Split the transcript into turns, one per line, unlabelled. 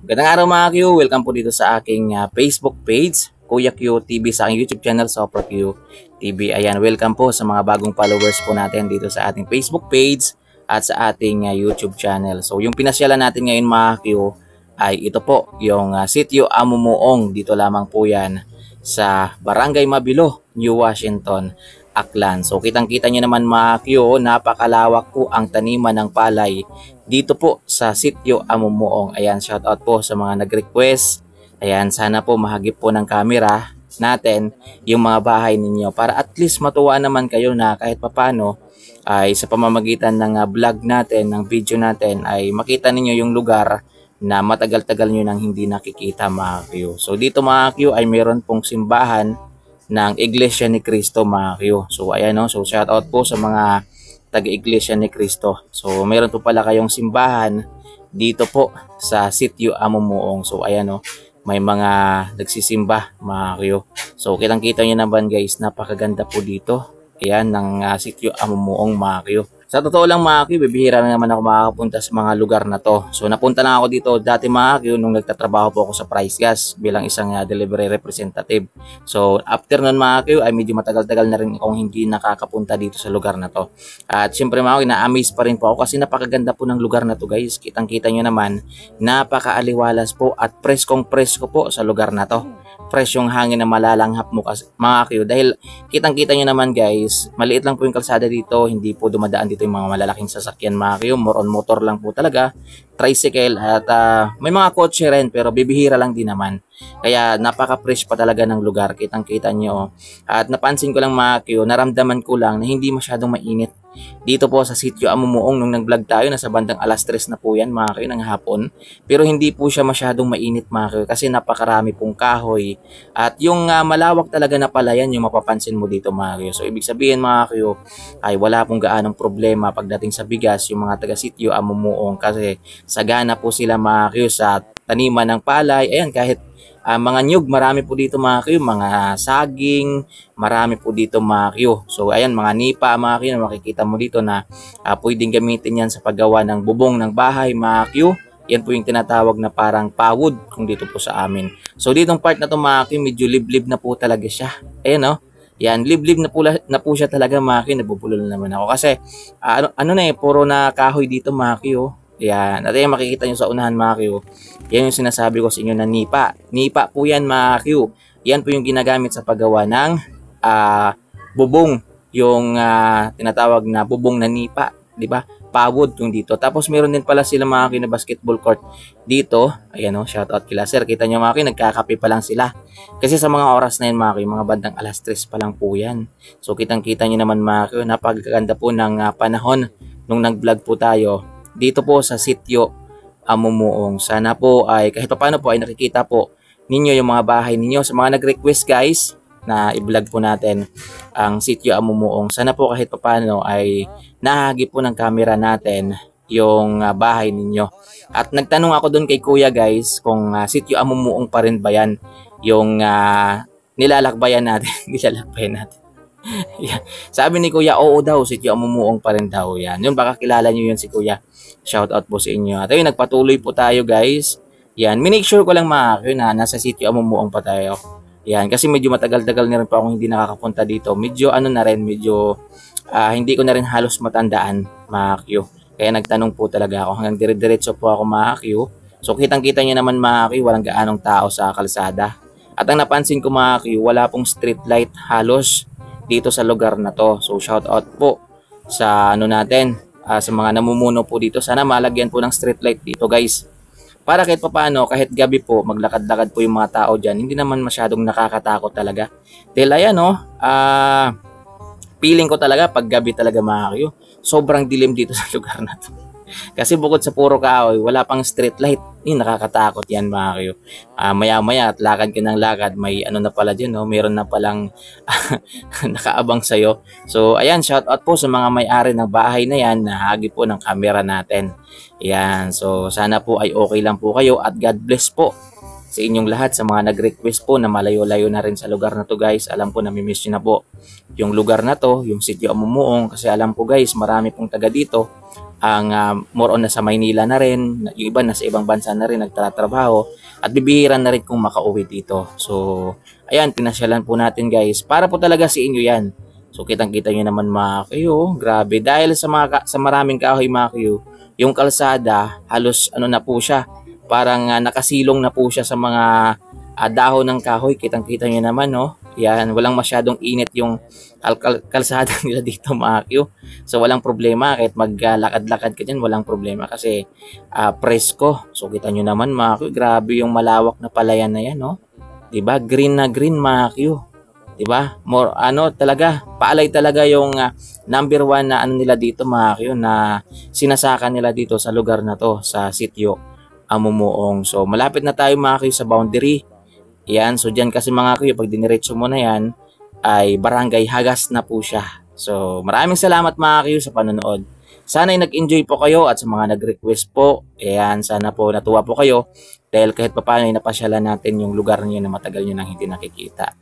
Magandang araw mga Q, welcome po dito sa aking Facebook page, Kuya Q TV, sa aking YouTube channel, Super Q TV. Ayan, welcome po sa mga bagong followers po natin dito sa ating Facebook page at sa ating YouTube channel. So yung pinasyalan natin ngayon mga Q ay ito po, yung Sitio Amumuong. Dito lamang po yan sa Barangay Mabilo, New Washington, Aklan. So kitang-kita nyo naman mga Q, napakalawak po ang taniman ng palay dito po sa Sitio Amumuong. Ayan, shout out po sa mga nag-request. Ayan, sana po mahagip po ng camera natin yung mga bahay ninyo para at least matuwa naman kayo na kahit papano ay sa pamamagitan ng vlog natin, ng video natin ay makita ninyo yung lugar na matagal-tagal nyo nang hindi nakikita mga Q. So dito mga Q ay meron pong simbahan ng Iglesia ni Cristo mga Q. So ayan o, so shout out po sa mga taga-Iglesia ni Cristo. So meron po pala kayong simbahan dito po sa Sitio Amumuong. So ayan o, may mga nagsisimba mga Q. So kitang-kita nyo naman guys, napakaganda po dito. Ayan, ng Sitio Amumuong mga Q. Sa totoo lang mga Q, bibihira na naman ako makakapunta sa mga lugar na to. So napunta na ako dito dati mga Q nung nagtatrabaho po ako sa Price Gas bilang isang delivery representative. So after nun mga Q ay medyo matagal-tagal na rin akong hindi nakakapunta dito sa lugar na to. At syempre mga Q, na-amaze pa rin po ako kasi napakaganda po ng lugar na to guys. Kitang-kita nyo naman, napakaaliwalas po at preskong-presko po sa lugar na to. Fresh yung hangin na malalanghap mo kasi, mga Q, dahil kitang-kita nyo naman guys, maliit lang po yung kalsada dito, hindi po dumadaan dito yung mga malalaking sasakyan mga Q, more on motor lang po talaga, tricycle at may mga kotse rin pero bibihira lang din naman. Kaya napaka-fresh pa talaga ng lugar, kitang-kita nyo. At napansin ko lang mga Q, naramdaman ko lang na hindi masyadong mainit dito po sa Sitio Amumuong. Nung nag-vlog tayo, nasa bandang alas 3 na po yan mga Q ng hapon. Pero hindi po siya masyadong mainit mga Q kasi napakarami pong kahoy. At yung malawak talaga na palayan yung mapapansin mo dito mga Q. So ibig sabihin mga Q ay wala pong gaanong problema pagdating sa bigas yung mga taga Sitio Amumuong kasi sagana po sila mga Q sa taniman ng palay. Ayan, kahit mga nyug, marami po dito mga Q, mga saging, marami po dito mga Q. So ayan, mga nipa mga Q, na makikita mo dito na pwedeng gamitin yan sa paggawa ng bubong ng bahay mga Q. Yan po yung tinatawag na parang pawod kung dito po sa amin. So ditong part na to mga Q, medyo liblib na po talaga siya. Ayan o. Yan, liblib na po siya talaga mga Q. Nabubulol naman ako kasi puro na kahoy dito mga Q. Yan, at yan makikita nyo sa unahan mga Q. Yan yung sinasabi ko sa inyo na nipa. Nipa po yan mga Q. Yan po yung ginagamit sa paggawa ng bubong. Yung tinatawag na bubong na nipa. Diba? Pawod yung dito. Tapos meron din pala sila mga Q na basketball court dito. Ayan o, shout out kila sir. Kita nyo mga Q, nagkakape pa lang sila. Kasi sa mga oras na yun mga Q, mga bandang alas 3 pa lang po yan. So kitang kita nyo naman mga Q, napakaganda po ng panahon nung nag-vlog po tayo dito po sa Sitio Amumuong. Sana po ay kahit paano po ay nakikita po ninyo yung mga bahay ninyo. Sa mga nag-request guys na i-vlog po natin ang Sitio Amumuong, sana po kahit paano ay nahagip po ng camera natin yung bahay ninyo. At nagtanong ako doon kay Kuya guys kung Sitio Amumuong pa rin ba yan yung nilalakbayan natin. Nilalakbayan natin. Yeah. Sabi ni Kuya, oo daw, Sitio Amumuong pa rin daw yan. Yun, baka kilala nyo yun si Kuya. Shout out po sa inyo. At ayun, nagpatuloy po tayo guys. Yan, minake sure ko lang mga Q na nasa Sitio Amumuong pa tayo. Yan, kasi medyo matagal-tagal na rin pa akong hindi nakakapunta dito. Medyo na rin, medyo hindi ko na rin halos matandaan mga Q. Kaya nagtanong po talaga ako. Hanggang dire-diretso po ako mga Q. So kitang-kita nyo naman mga Q, walang gaanong tao sa kalsada. At ang napansin ko mga Q, wala pong street light halos dito sa lugar na to. So shout out po sa natin, sa mga namumuno po dito. Sana malagyan po ng street light dito guys. Para kahit papaano, kahit gabi po, maglakad-lakad po yung mga tao dyan. Hindi naman masyadong nakakatakot talaga. Dahil ayan feeling ko talaga pag gabi talaga mga Q, sobrang dilim dito sa lugar na to. Kasi bukod sa puro kahoy, wala pang street light. Nakakatakot yan mga Q. Maya-maya at lakad ka ng lakad, may na pala dyan, meron na palang nakaabang sa'yo. So ayan, shout out po sa mga may-ari ng bahay na yan, nahagi po ng camera natin. Yan, so sana po ay okay lang po kayo at God bless po sa inyong lahat, sa mga nag-request po na malayo-layo na rin sa lugar na to guys. Alam po namimiss nyo na po yung lugar na to, yung Sitio Amumuong, kasi alam po guys, marami pong taga dito ang more on nasa Maynila na rin, yung iba nasa ibang bansa na rin nagtatrabaho at bibihira na rin kung makauwi dito. So ayan, pinasyalan po natin guys para po talaga sa inyo yan. So kitang-kita nyo naman mga kayo, grabe dahil sa maraming kahoy mga kayo, yung kalsada halos ano na po siya, parang nakasilong na po siya sa mga dahon ng kahoy. Kitang-kita nyo naman, no? Yan, walang masyadong init yung kalsada nila dito mga Q. So walang problema kahit maglakad-lakad ka dyan, walang problema kasi presko. So kita nyo naman mga Q, grabe yung malawak na palayan na yan, no? 'Di ba? Green na green mga Q. 'Di ba? More ano talaga, paalay talaga yung number 1 na ano nila dito mga Q na sinasaka nila dito sa lugar na to, sa sitio Amumuong. So malapit na tayo mga Q sa boundary. Yan, so dyan kasi mga kuya, pag diniretso mo na yan, ay barangay Hagas na po siya. So maraming salamat mga kuya sa panonood. Sana'y nag-enjoy po kayo at sa mga nag-request po, ayan, sana po natuwa po kayo dahil kahit papaano ay napasyalan natin yung lugar niyo na matagal nyo nang hindi nakikita.